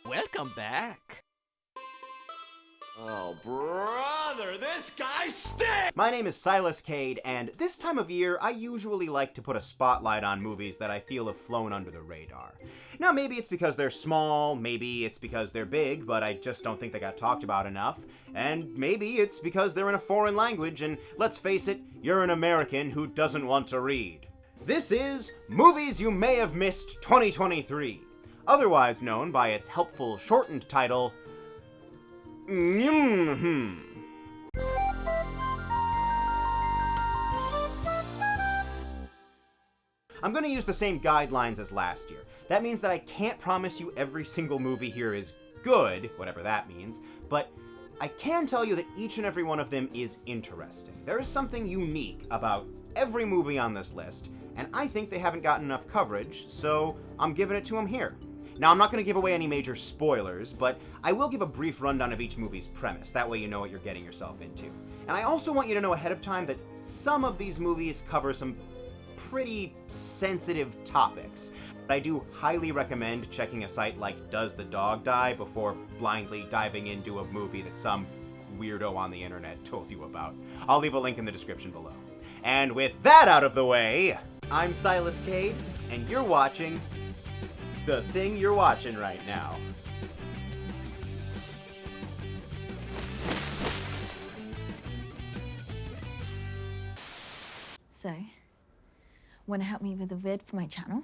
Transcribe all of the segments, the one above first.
Welcome back. Oh, brother, this guy stinks! My name is Silas Cade, and this time of year, I usually like to put a spotlight on movies that I feel have flown under the radar. Now, maybe it's because they're small, maybe it's because they're big, but I just don't think they got talked about enough, and maybe it's because they're in a foreign language, and let's face it, you're an American who doesn't want to read. This is Movies You May Have Missed 2023, otherwise known by its helpful shortened title, I'm going to use the same guidelines as last year. That means that I can't promise you every single movie here is good, whatever that means, but I can tell you that each and every one of them is interesting. There is something unique about every movie on this list, and I think they haven't gotten enough coverage, so I'm giving it to them here. Now, I'm not going to give away any major spoilers, but I will give a brief rundown of each movie's premise. That way you know what you're getting yourself into. And I also want you to know ahead of time that some of these movies cover some pretty sensitive topics. But I do highly recommend checking a site like Does the Dog Die before blindly diving into a movie that some weirdo on the internet told you about. I'll leave a link in the description below. And with that out of the way, I'm Silas Cade, and you're watching the thing you're watching right now. So, wanna help me with the vid for my channel?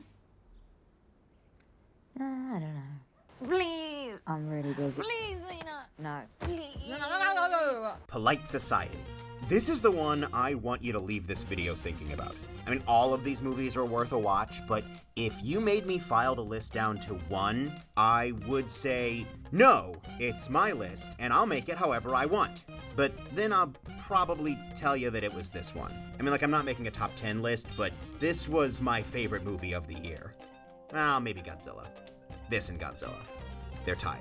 I don't know. Please! I'm really busy. Please, Lena! No. Please! No. Polite Society. This is the one I want you to leave this video thinking about. I mean, all of these movies are worth a watch, but if you made me file the list down to one, I would say, no, it's my list, and I'll make it however I want. But then I'll probably tell you that it was this one. I mean, like, I'm not making a top 10 list, but this was my favorite movie of the year. Well, maybe Godzilla. This and Godzilla. They're tied.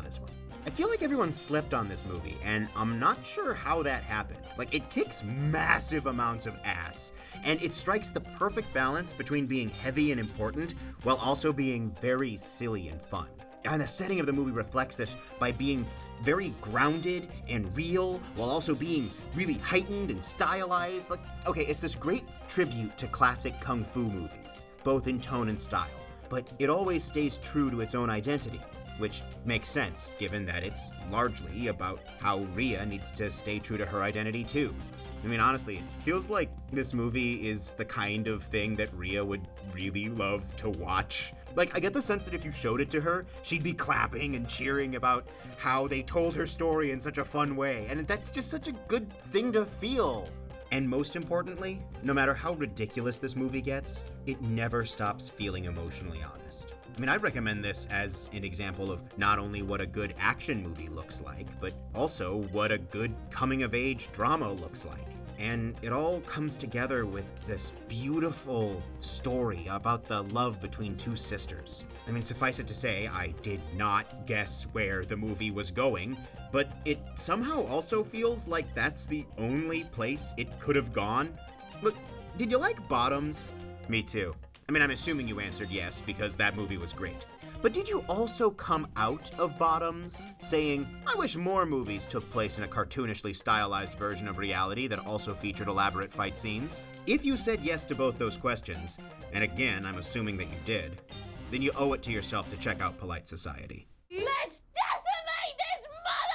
This one. I feel like everyone slept on this movie, and I'm not sure how that happened. Like, it kicks massive amounts of ass, and it strikes the perfect balance between being heavy and important, while also being very silly and fun. And the setting of the movie reflects this by being very grounded and real, while also being really heightened and stylized. Like, okay, it's this great tribute to classic kung fu movies, both in tone and style, but it always stays true to its own identity. Which makes sense, given that it's largely about how Rhea needs to stay true to her identity too. I mean, honestly, it feels like this movie is the kind of thing that Rhea would really love to watch. Like, I get the sense that if you showed it to her, she'd be clapping and cheering about how they told her story in such a fun way, and that's just such a good thing to feel. And most importantly, no matter how ridiculous this movie gets, it never stops feeling emotionally honest. I mean, I recommend this as an example of not only what a good action movie looks like, but also what a good coming-of-age drama looks like. And it all comes together with this beautiful story about the love between two sisters. I mean, suffice it to say, I did not guess where the movie was going, but it somehow also feels like that's the only place it could have gone. Look, did you like Bottoms? Me too. I mean, I'm assuming you answered yes, because that movie was great. But did you also come out of Bottoms saying, I wish more movies took place in a cartoonishly stylized version of reality that also featured elaborate fight scenes? If you said yes to both those questions, and again, I'm assuming that you did, then you owe it to yourself to check out Polite Society. Let's decimate this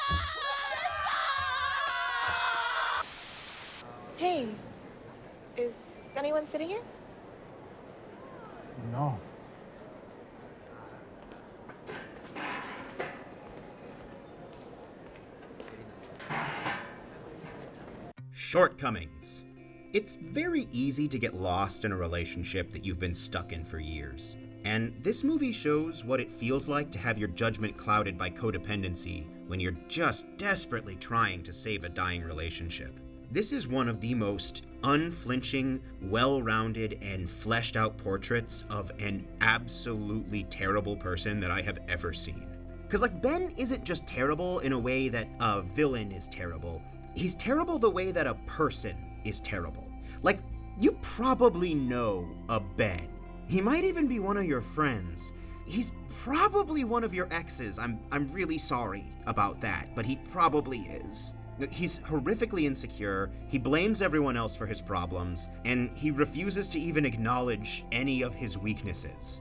mother! Hey, is anyone sitting here? No. Shortcomings. It's very easy to get lost in a relationship that you've been stuck in for years. And this movie shows what it feels like to have your judgment clouded by codependency when you're just desperately trying to save a dying relationship. This is one of the most unflinching, well-rounded, and fleshed-out portraits of an absolutely terrible person that I have ever seen. Because, like, Ben isn't just terrible in a way that a villain is terrible. He's terrible the way that a person is terrible. Like, you probably know a Ben. He might even be one of your friends. he's probably one of your exes. I'm really sorry about that, but he probably is. He's horrifically insecure, he blames everyone else for his problems, and he refuses to even acknowledge any of his weaknesses.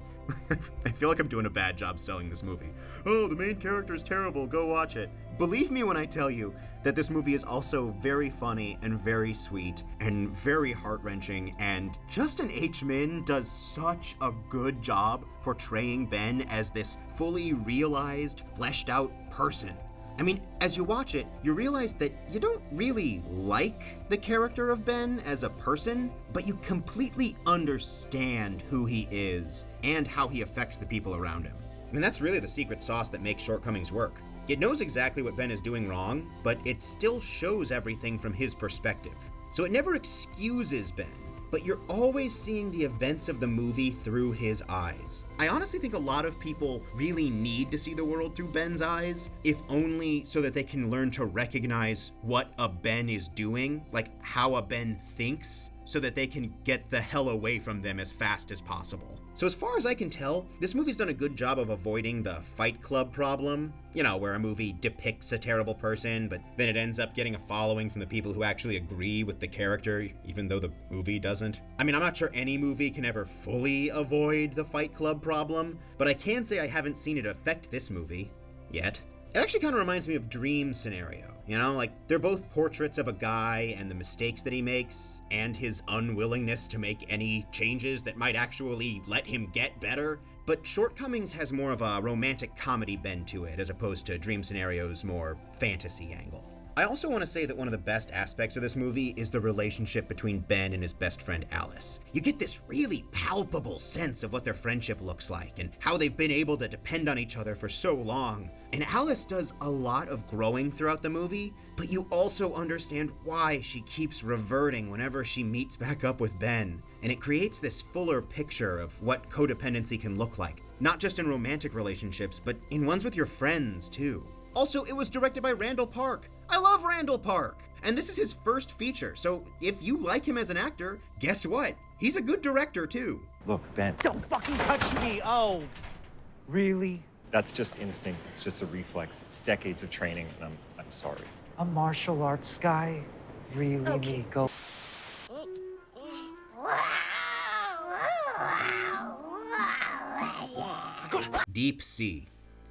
I feel like I'm doing a bad job selling this movie. Oh, the main character's terrible, go watch it. Believe me when I tell you that this movie is also very funny and very sweet and very heart-wrenching, and Justin H. Min does such a good job portraying Ben as this fully realized, fleshed out person. I mean, as you watch it, you realize that you don't really like the character of Ben as a person, but you completely understand who he is and how he affects the people around him. I mean, that's really the secret sauce that makes Shortcomings work. It knows exactly what Ben is doing wrong, but it still shows everything from his perspective. So it never excuses Ben, but you're always seeing the events of the movie through his eyes. I honestly think a lot of people really need to see the world through Ben's eyes, if only so that they can learn to recognize what a Ben is doing, like how a Ben thinks, so that they can get the hell away from them as fast as possible. So as far as I can tell, this movie's done a good job of avoiding the Fight Club problem, you know, where a movie depicts a terrible person, but then it ends up getting a following from the people who actually agree with the character, even though the movie doesn't. I mean, I'm not sure any movie can ever fully avoid the Fight Club problem, but I can say I haven't seen it affect this movie yet. It actually kind of reminds me of Dream Scenario, you know, like they're both portraits of a guy and the mistakes that he makes and his unwillingness to make any changes that might actually let him get better. But Shortcomings has more of a romantic comedy bend to it as opposed to Dream Scenario's more fantasy angle. I also want to say that one of the best aspects of this movie is the relationship between Ben and his best friend Alice. You get this really palpable sense of what their friendship looks like and how they've been able to depend on each other for so long. And Alice does a lot of growing throughout the movie, but you also understand why she keeps reverting whenever she meets back up with Ben. And it creates this fuller picture of what codependency can look like, not just in romantic relationships, but in ones with your friends too. Also, it was directed by Randall Park. I love Randall Park! And this is his first feature, so if you like him as an actor, guess what? He's a good director too. Look, Ben. Don't fucking touch me! Oh, really? That's just instinct. It's just a reflex. It's decades of training, and I'm sorry. A martial arts guy? Really, Okay. Nico? Deep Sea.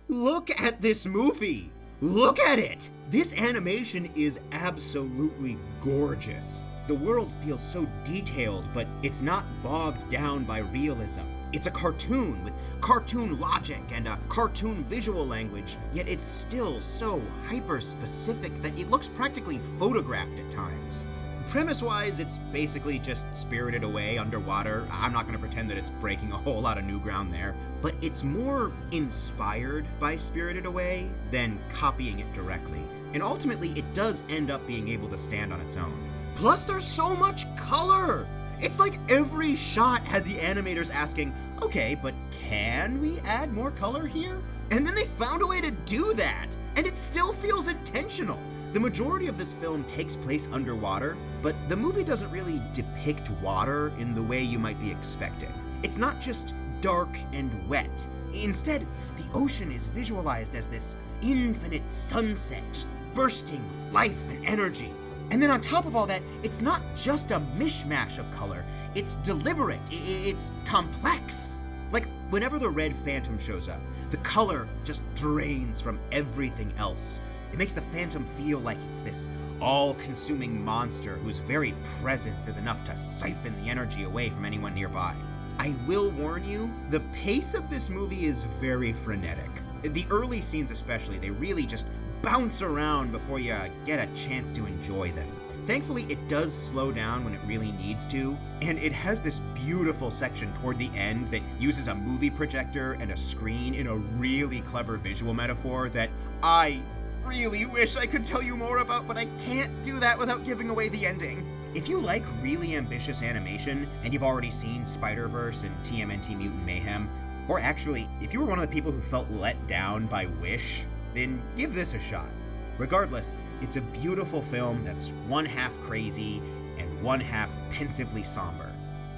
Look at this movie! Look at it! This animation is absolutely gorgeous. The world feels so detailed, but it's not bogged down by realism. It's a cartoon with cartoon logic and a cartoon visual language, yet it's still so hyper-specific that it looks practically photographed at times. Premise-wise, it's basically just Spirited Away underwater. I'm not going to pretend that it's breaking a whole lot of new ground there, but it's more inspired by Spirited Away than copying it directly. And ultimately, it does end up being able to stand on its own. Plus, there's so much color! It's like every shot had the animators asking, okay, but can we add more color here? And then they found a way to do that, and it still feels intentional. The majority of this film takes place underwater, but the movie doesn't really depict water in the way you might be expecting. It's not just dark and wet. Instead, the ocean is visualized as this infinite sunset, just bursting with life and energy. And then on top of all that, it's not just a mishmash of color. It's deliberate, it's complex. Like, whenever the Red Phantom shows up, the color just drains from everything else. It makes the Phantom feel like it's this all-consuming monster whose very presence is enough to siphon the energy away from anyone nearby. I will warn you, the pace of this movie is very frenetic. The early scenes especially, they really just bounce around before you get a chance to enjoy them. Thankfully, it does slow down when it really needs to, and it has this beautiful section toward the end that uses a movie projector and a screen in a really clever visual metaphor that I really wish I could tell you more about, but I can't do that without giving away the ending. If you like really ambitious animation, and you've already seen Spider-Verse and TMNT Mutant Mayhem, or actually, if you were one of the people who felt let down by Wish, then give this a shot. Regardless, it's a beautiful film that's one half crazy and one half pensively somber,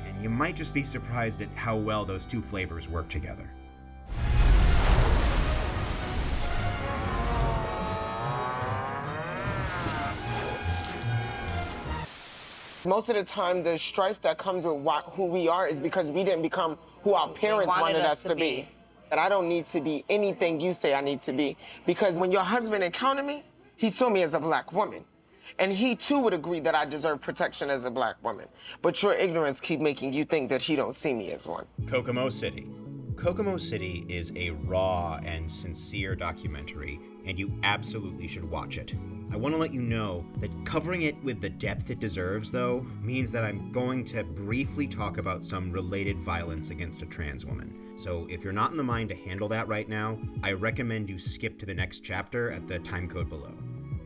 and you might just be surprised at how well those two flavors work together. Most of the time, the strife that comes with who we are is because we didn't become who our parents wanted us to be. That I don't need to be anything you say I need to be. Because when your husband encountered me, he saw me as a black woman. And he too would agree that I deserve protection as a black woman. But your ignorance keep making you think that he don't see me as one. Kokomo City. Kokomo City is a raw and sincere documentary, and you absolutely should watch it. I want to let you know that covering it with the depth it deserves, though, means that I'm going to briefly talk about some related violence against a trans woman. So if you're not in the mind to handle that right now, I recommend you skip to the next chapter at the timecode below.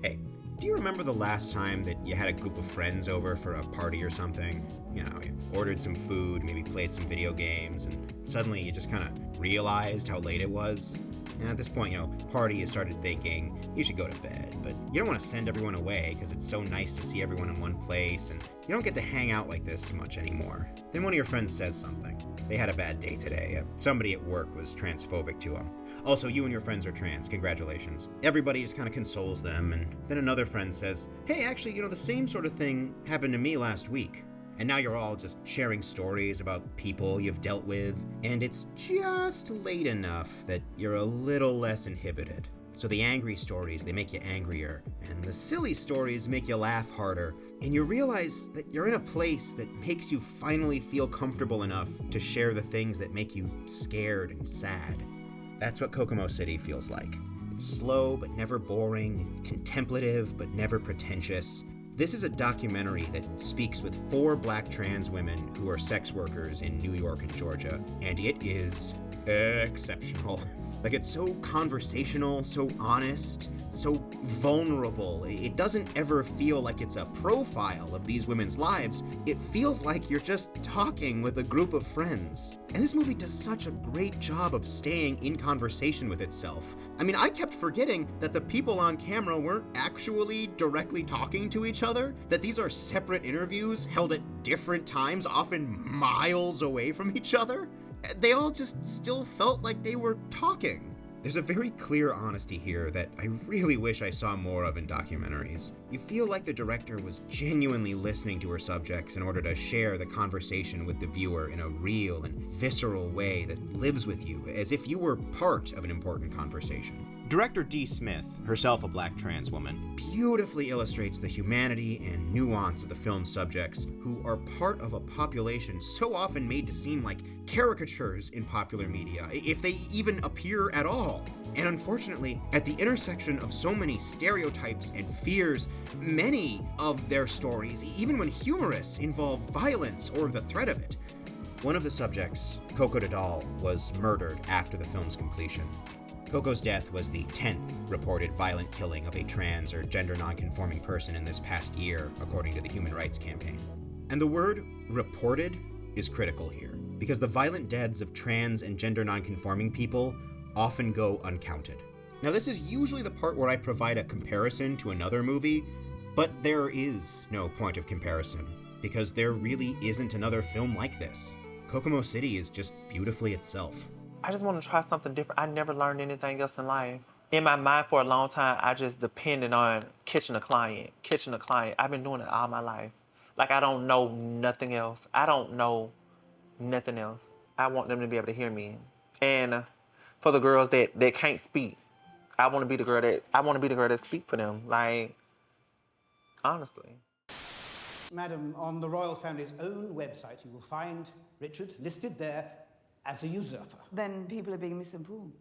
Hey, do you remember the last time that you had a group of friends over for a party or something? You know, you ordered some food, maybe played some video games, and suddenly you just kind of realized how late it was? And at this point, party has started thinking you should go to bed, but you don't want to send everyone away because it's so nice to see everyone in one place, and you don't get to hang out like this much anymore. Then one of your friends says something. They had a bad day today. Somebody at work was transphobic to them. Also, you and your friends are trans. Congratulations. Everybody just kind of consoles them, and then another friend says, hey, actually, the same sort of thing happened to me last week. And now you're all just sharing stories about people you've dealt with, and it's just late enough that you're a little less inhibited. So the angry stories, they make you angrier, and the silly stories make you laugh harder, and you realize that you're in a place that makes you finally feel comfortable enough to share the things that make you scared and sad. That's what Kokomo City feels like. It's slow but never boring, contemplative but never pretentious. This is a documentary that speaks with 4 black trans women who are sex workers in New York and Georgia, and it is exceptional. Like, it's so conversational, so honest, so vulnerable. It doesn't ever feel like it's a profile of these women's lives. It feels like you're just talking with a group of friends. And this movie does such a great job of staying in conversation with itself. I mean, I kept forgetting that the people on camera weren't actually directly talking to each other, that these are separate interviews held at different times, often miles away from each other. They all just still felt like they were talking. There's a very clear honesty here that I really wish I saw more of in documentaries. You feel like the director was genuinely listening to her subjects in order to share the conversation with the viewer in a real and visceral way that lives with you, as if you were part of an important conversation. Director Dee Smith, herself a black trans woman, beautifully illustrates the humanity and nuance of the film's subjects, who are part of a population so often made to seem like caricatures in popular media, if they even appear at all. And unfortunately, at the intersection of so many stereotypes and fears, many of their stories, even when humorous, involve violence or the threat of it. One of the subjects, Coco Dedal, was murdered after the film's completion. Coco's death was the 10th reported violent killing of a trans or gender nonconforming person in this past year, according to the Human Rights Campaign. And the word reported is critical here, because the violent deaths of trans and gender nonconforming people often go uncounted. Now, this is usually the part where I provide a comparison to another movie, but there is no point of comparison, because there really isn't another film like this. Kokomo City is just beautifully itself. I just want to try something different. I never learned anything else in life. In my mind for a long time, I just depended on catching a client. I've been doing it all my life. Like, I don't know nothing else. I don't know nothing else. I want them to be able to hear me. And for the girls that can't speak, I want to be the girl that speak for them. Like, honestly. Madam, on the royal family's own website, you will find Richard listed there as a usurper. Then people are being misinformed.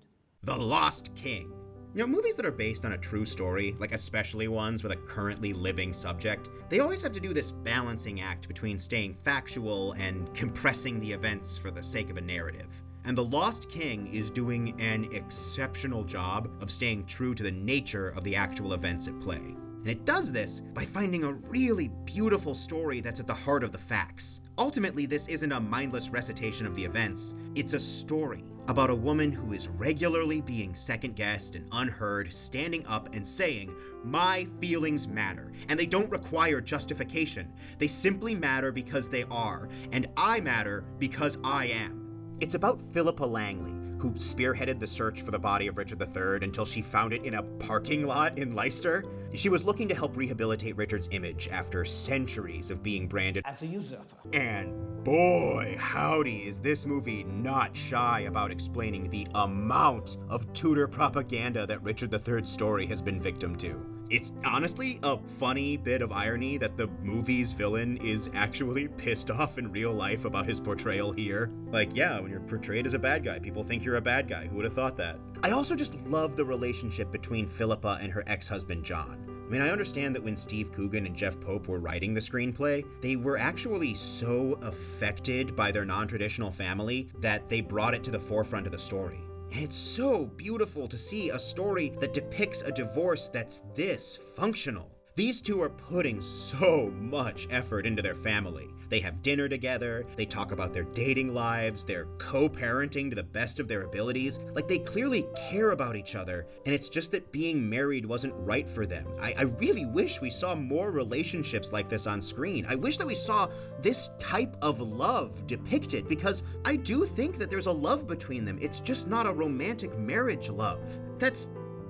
The Lost King. Movies that are based on a true story, like especially ones with a currently living subject, they always have to do this balancing act between staying factual and compressing the events for the sake of a narrative. And The Lost King is doing an exceptional job of staying true to the nature of the actual events at play. And it does this by finding a really beautiful story that's at the heart of the facts. Ultimately, this isn't a mindless recitation of the events. It's a story about a woman who is regularly being second-guessed and unheard, standing up and saying, "My feelings matter, and they don't require justification. They simply matter because they are, and I matter because I am." It's about Philippa Langley, who spearheaded the search for the body of Richard III until she found it in a parking lot in Leicester. She was looking to help rehabilitate Richard's image after centuries of being branded as a usurper. And boy, howdy, is this movie not shy about explaining the amount of Tudor propaganda that Richard III's story has been victim to. It's honestly a funny bit of irony that the movie's villain is actually pissed off in real life about his portrayal here. Like, yeah, when you're portrayed as a bad guy, people think you're a bad guy. Who would have thought that? I also just love the relationship between Philippa and her ex-husband, John. I mean, I understand that when Steve Coogan and Jeff Pope were writing the screenplay, they were actually so affected by their non-traditional family that they brought it to the forefront of the story. And it's so beautiful to see a story that depicts a divorce that's this functional. These two are putting so much effort into their family. They have dinner together, they talk about their dating lives, they're co-parenting to the best of their abilities. Like, they clearly care about each other, and it's just that being married wasn't right for them. I really wish we saw more relationships like this on screen. I wish that we saw this type of love depicted, because I do think that there's a love between them. It's just not a romantic marriage love. That's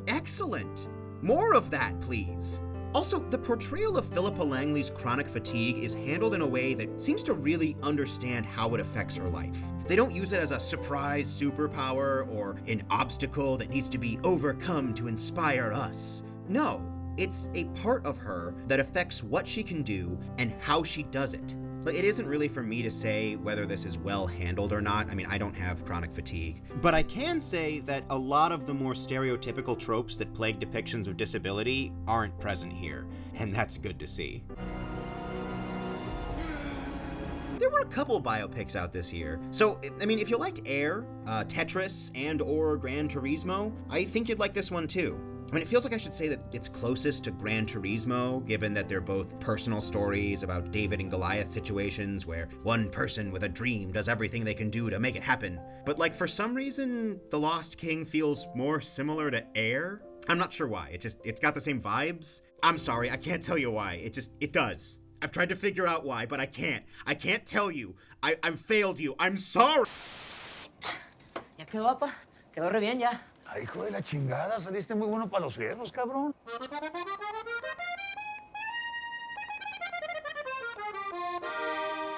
excellent. More of that, please. Also, the portrayal of Philippa Langley's chronic fatigue is handled in a way that seems to really understand how it affects her life. They don't use it as a surprise superpower or an obstacle that needs to be overcome to inspire us. No, it's a part of her that affects what she can do and how she does it. But it isn't really for me to say whether this is well handled or not. I mean, I don't have chronic fatigue. But I can say that a lot of the more stereotypical tropes that plague depictions of disability aren't present here, and that's good to see. There were a couple biopics out this year. So, I mean, if you liked Air, Tetris, and or Gran Turismo, I think you'd like this one too. I mean, it feels like I should say that it's closest to Gran Turismo, given that they're both personal stories about David and Goliath situations where one person with a dream does everything they can do to make it happen. But like, for some reason, The Lost King feels more similar to Air. I'm not sure why. It's got the same vibes. I'm sorry, I can't tell you why. It does. I've tried to figure out why, but I can't. I can't tell you. I've failed you. I'm sorry. ¿Ya quedó, papá? Quedó re bien ya. Ay, hijo de la chingada, saliste muy bueno para los fierros, cabrón.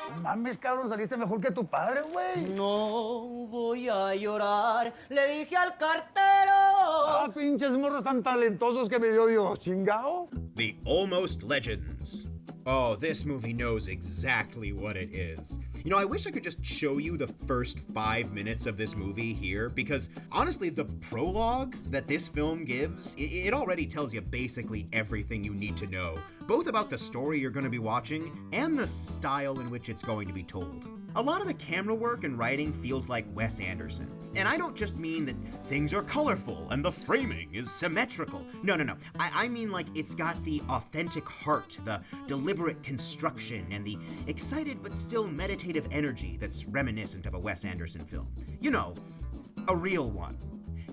No mames, cabrón, saliste mejor que tu padre, güey. No voy a llorar, le dije al cartero. Ah, pinches morros tan talentosos que me dio Dios, chingao. The Almost Legends. Oh, this movie knows exactly what it is. You know, I wish I could just show you the first 5 minutes of this movie here, because honestly, the prologue that this film gives, it already tells you basically everything you need to know, both about the story you're going to be watching and the style in which it's going to be told. A lot of the camera work and writing feels like Wes Anderson. And I don't just mean that things are colorful and the framing is symmetrical. No. I mean like it's got the authentic heart, the deliberate construction, and the excited but still meditative energy that's reminiscent of a Wes Anderson film. You know, a real one.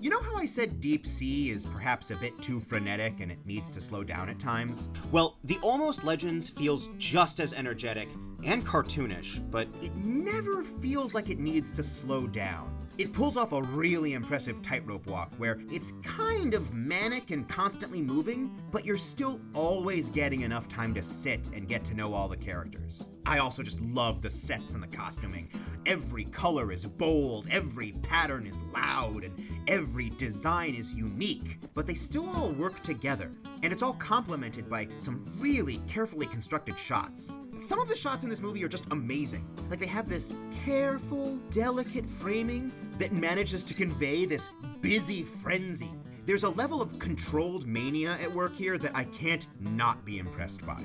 You know how I said Deep Sea is perhaps a bit too frenetic and it needs to slow down at times? Well, The Almost Legends feels just as energetic and cartoonish, but it never feels like it needs to slow down. It pulls off a really impressive tightrope walk where it's kind of manic and constantly moving, but you're still always getting enough time to sit and get to know all the characters. I also just love the sets and the costuming. Every color is bold, every pattern is loud, and every design is unique, but they still all work together. And it's all complemented by some really carefully constructed shots. Some of the shots in this movie are just amazing. Like, they have this careful, delicate framing that manages to convey this busy frenzy. There's a level of controlled mania at work here that I can't not be impressed by.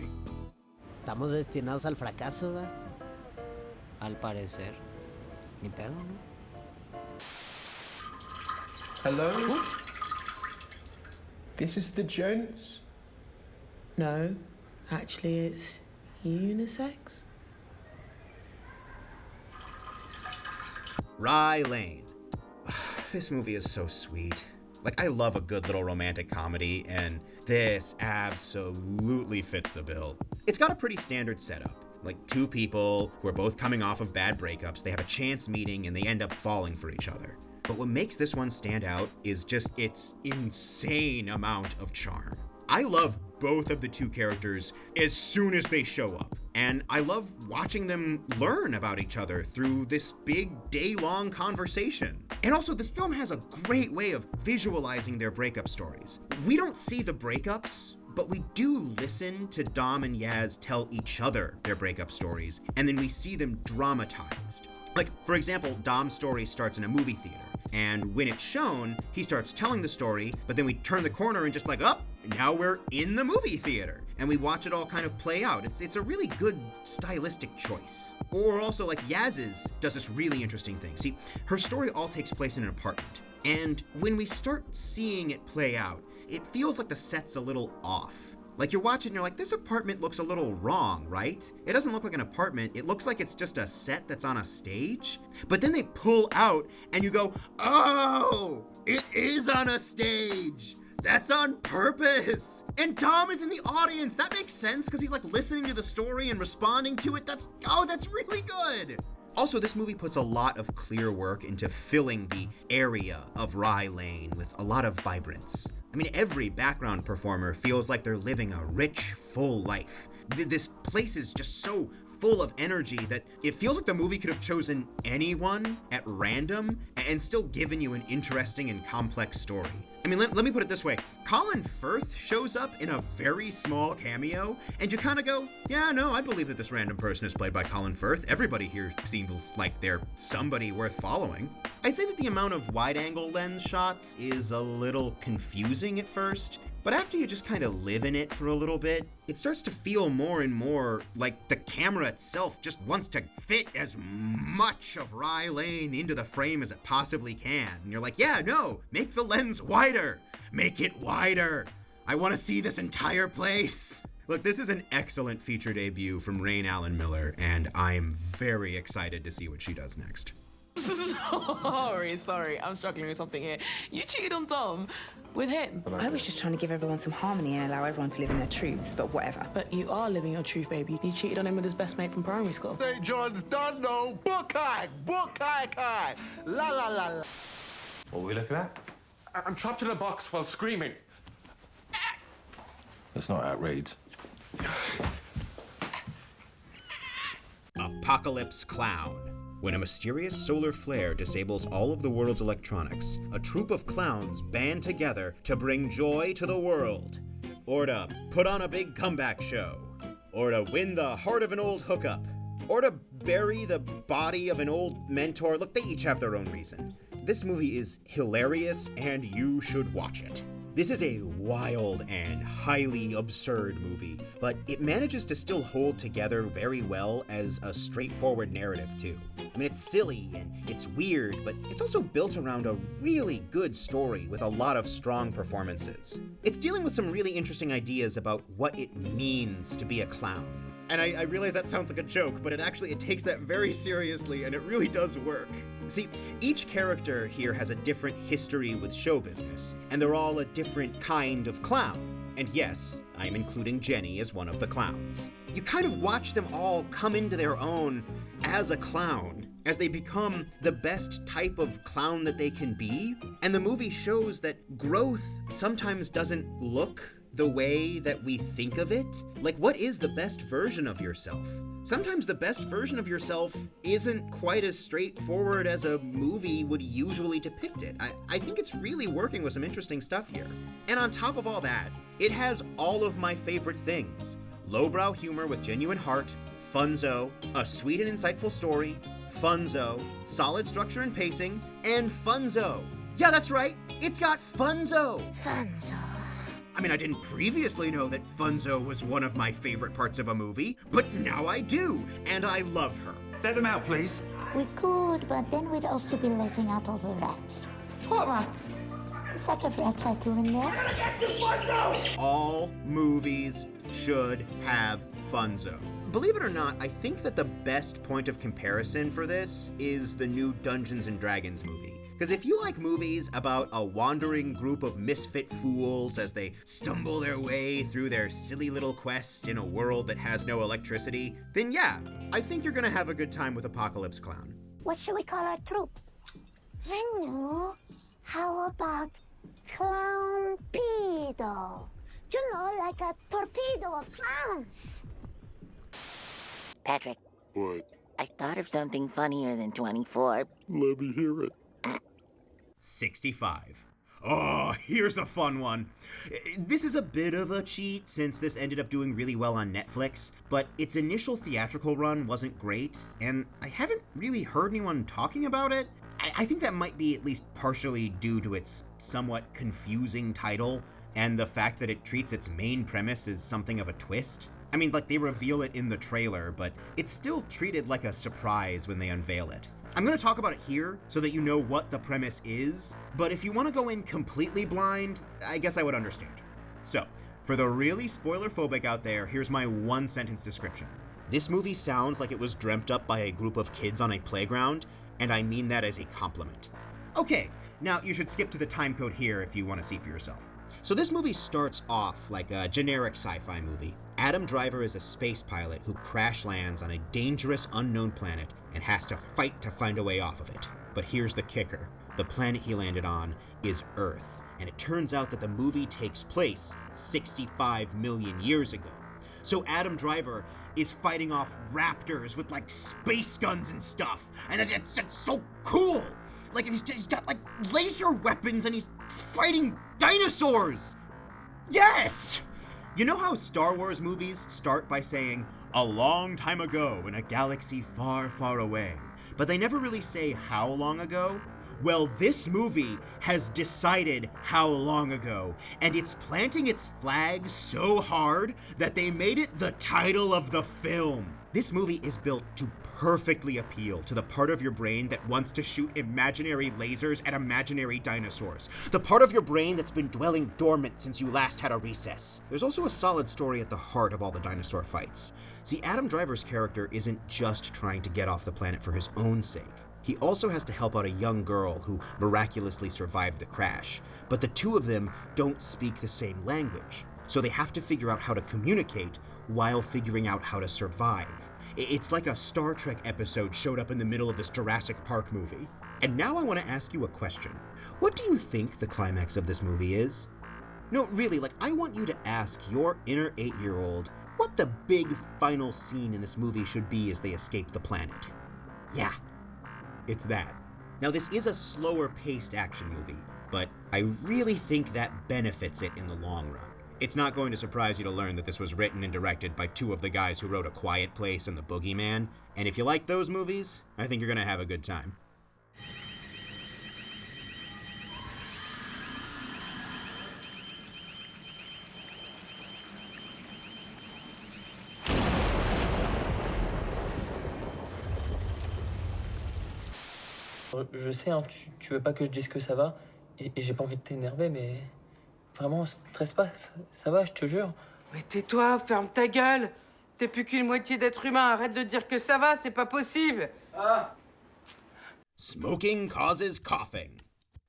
Estamos destinados al fracaso, ¿verdad? Al parecer. Ni pedo, ¿no? Hello? This is the gents? No, actually it's unisex. Rye Lane. This movie is so sweet. Like, I love a good little romantic comedy, and this absolutely fits the bill. It's got a pretty standard setup. Like two people who are both coming off of bad breakups, they have a chance meeting and they end up falling for each other. But what makes this one stand out is just its insane amount of charm. I love both of the two characters as soon as they show up. And I love watching them learn about each other through this big day-long conversation. And also, this film has a great way of visualizing their breakup stories. We don't see the breakups, but we do listen to Dom and Yaz tell each other their breakup stories, and then we see them dramatized. Like, for example, Dom's story starts in a movie theater, and when it's shown, he starts telling the story, but then we turn the corner and just like, oh, now we're in the movie theater, and we watch it all kind of play out. It's a really good stylistic choice. Or also, like, Yaz's does this really interesting thing. See, her story all takes place in an apartment, and when we start seeing it play out, it feels like the set's a little off. Like you're watching and you're like, this apartment looks a little wrong, right? It doesn't look like an apartment. It looks like it's just a set that's on a stage. But then they pull out and you go, oh, it is on a stage. That's on purpose. And Dom is in the audience. That makes sense because he's like listening to the story and responding to it. That's really good. Also, this movie puts a lot of clear work into filling the area of Rye Lane with a lot of vibrance. I mean, every background performer feels like they're living a rich, full life. This place is just so full of energy that it feels like the movie could have chosen anyone at random and still given you an interesting and complex story. I mean, let me put it this way. Colin Firth shows up in a very small cameo, and you kind of go, yeah, no, I believe that this random person is played by Colin Firth. Everybody here seems like they're somebody worth following. I'd say that the amount of wide-angle lens shots is a little confusing at first, but after you just kind of live in it for a little bit, it starts to feel more and more like the camera itself just wants to fit as much of Rye Lane into the frame as it possibly can. And you're like, yeah, no, make the lens wider. Make it wider. I want to see this entire place. Look, this is an excellent feature debut from Rain Allen Miller, and I'm very excited to see what she does next. Sorry, I'm struggling with something here. You cheated on Tom with him. I was just trying to give everyone some harmony and allow everyone to live in their truths, but whatever. But you are living your truth, baby. You cheated on him with his best mate from primary school. St. John's done, no. Buckeye, Buckeye, la la la la. What are we looking at? I'm trapped in a box while screaming. That's not outrage. Apocalypse Clown. When a mysterious solar flare disables all of the world's electronics, a troupe of clowns band together to bring joy to the world. Or to put on a big comeback show. Or to win the heart of an old hookup. Or to bury the body of an old mentor. Look, they each have their own reason. This movie is hilarious and you should watch it. This is a wild and highly absurd movie, but it manages to still hold together very well as a straightforward narrative too. I mean, it's silly and it's weird, but it's also built around a really good story with a lot of strong performances. It's dealing with some really interesting ideas about what it means to be a clown. And I realize that sounds like a joke, but it takes that very seriously and it really does work. See, each character here has a different history with show business, and they're all a different kind of clown. And yes, I'm including Jenny as one of the clowns. You kind of watch them all come into their own as a clown, as they become the best type of clown that they can be. And the movie shows that growth sometimes doesn't look the way that we think of it. Like, what is the best version of yourself? Sometimes the best version of yourself isn't quite as straightforward as a movie would usually depict it. I think it's really working with some interesting stuff here. And on top of all that, it has all of my favorite things. Lowbrow humor with genuine heart, funzo, a sweet and insightful story, funzo, solid structure and pacing, and funzo. Yeah, that's right, it's got funzo. Funzo. I mean, I didn't previously know that Funzo was one of my favorite parts of a movie, but now I do, and I love her. Let them out, please. We could, but then we'd also be letting out all the rats. What rats? The set of rats I threw in there. All movies should have Funzo. Believe it or not, I think that the best point of comparison for this is the new Dungeons & Dragons movie. Because if you like movies about a wandering group of misfit fools as they stumble their way through their silly little quest in a world that has no electricity, then yeah, I think you're gonna have a good time with Apocalypse Clown. What should we call our troupe? Renu, how about Clownpedo? You know, like a torpedo of clowns. Patrick, What? I thought of something funnier than 24. Let me hear it. 65. Oh, here's a fun one. This is a bit of a cheat since this ended up doing really well on Netflix, but its initial theatrical run wasn't great, and I haven't really heard anyone talking about it. I think that might be at least partially due to its somewhat confusing title and the fact that it treats its main premise as something of a twist. I mean, like, they reveal it in the trailer, but it's still treated like a surprise when they unveil it. I'm gonna talk about it here so that you know what the premise is, but if you want to go in completely blind, I guess I would understand. So, for the really spoiler-phobic out there, here's my one-sentence description. This movie sounds like it was dreamt up by a group of kids on a playground, and I mean that as a compliment. Okay, now you should skip to the time code here if you want to see for yourself. So this movie starts off like a generic sci-fi movie. Adam Driver is a space pilot who crash lands on a dangerous unknown planet and has to fight to find a way off of it. But here's the kicker. The planet he landed on is Earth, and it turns out that the movie takes place 65 million years ago. So Adam Driver is fighting off raptors with like space guns and stuff, and it's so cool! Like, he's got like laser weapons and he's fighting dinosaurs! Yes! You know how Star Wars movies start by saying, a long time ago in a galaxy far, far away, but they never really say how long ago? Well, this movie has decided how long ago, and it's planting its flag so hard that they made it the title of the film. This movie is built to perfectly appeal to the part of your brain that wants to shoot imaginary lasers at imaginary dinosaurs. The part of your brain that's been dwelling dormant since you last had a recess. There's also a solid story at the heart of all the dinosaur fights. See, Adam Driver's character isn't just trying to get off the planet for his own sake. He also has to help out a young girl who miraculously survived the crash. But the two of them don't speak the same language, so they have to figure out how to communicate while figuring out how to survive. It's like a Star Trek episode showed up in the middle of this Jurassic Park movie. And now I want to ask you a question. What do you think the climax of this movie is? No, really, like, I want you to ask your inner 8-year-old what the big final scene in this movie should be as they escape the planet. Yeah, it's that. Now, this is a slower-paced action movie, but I really think that benefits it in the long run. It's not going to surprise you to learn that this was written and directed by two of the guys who wrote A Quiet Place and The Boogeyman, and if you like those movies, I think you're gonna have a good time. Je sais, hein, tu veux pas que je dise que ça va, et j'ai pas envie de t'énerver, mais vraiment, stresse pas, ça va, je te jure. Mais tais-toi, ferme ta gueule. T'es plus qu'une moitié d'être humain, arrête de dire que ça va, c'est pas possible. Ah. Smoking causes coughing.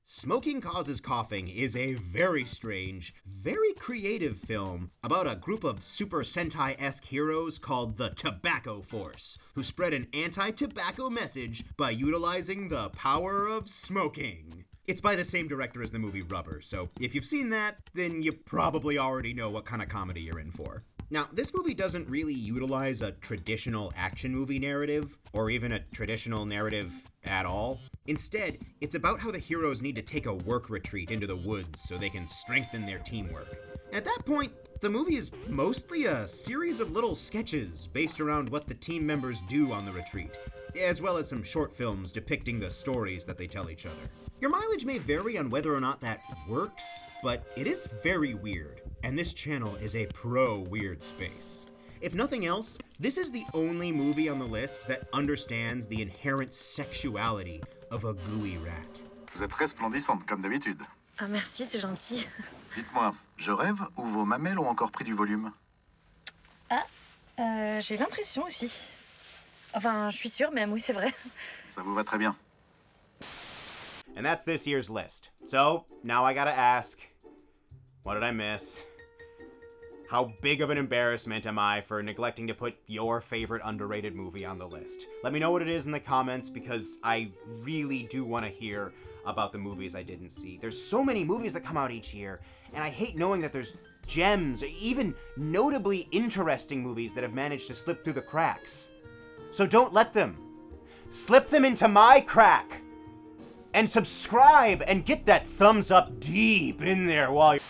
Smoking Causes Coughing is a very strange, very creative film about a group of Super Sentai-esque heroes called the Tobacco Force, who spread an anti-tobacco message by utilizing the power of smoking. It's by the same director as the movie Rubber, so if you've seen that, then you probably already know what kind of comedy you're in for. Now, this movie doesn't really utilize a traditional action movie narrative, or even a traditional narrative at all. Instead, it's about how the heroes need to take a work retreat into the woods so they can strengthen their teamwork. And at that point, the movie is mostly a series of little sketches based around what the team members do on the retreat, as well as some short films depicting the stories that they tell each other. Your mileage may vary on whether or not that works, but it is very weird, and this channel is a pro-weird space. If nothing else, this is the only movie on the list that understands the inherent sexuality of a gooey rat. Vous êtes resplendissante, comme d'habitude. Ah merci, c'est gentil. Dites-moi, je rêve ou vos mamelles ont encore pris du volume? Ah, j'ai l'impression aussi. Enfin, je suis sûre, mais oui, c'est vrai. Ça vous va très bien. And that's this year's list. So, now I gotta ask, what did I miss? How big of an embarrassment am I for neglecting to put your favorite underrated movie on the list? Let me know what it is in the comments, because I really do want to hear about the movies I didn't see. There's so many movies that come out each year, and I hate knowing that there's gems, or even notably interesting movies that have managed to slip through the cracks. So don't let them. Slip them into my crack! And subscribe and get that thumbs up deep in there while you're...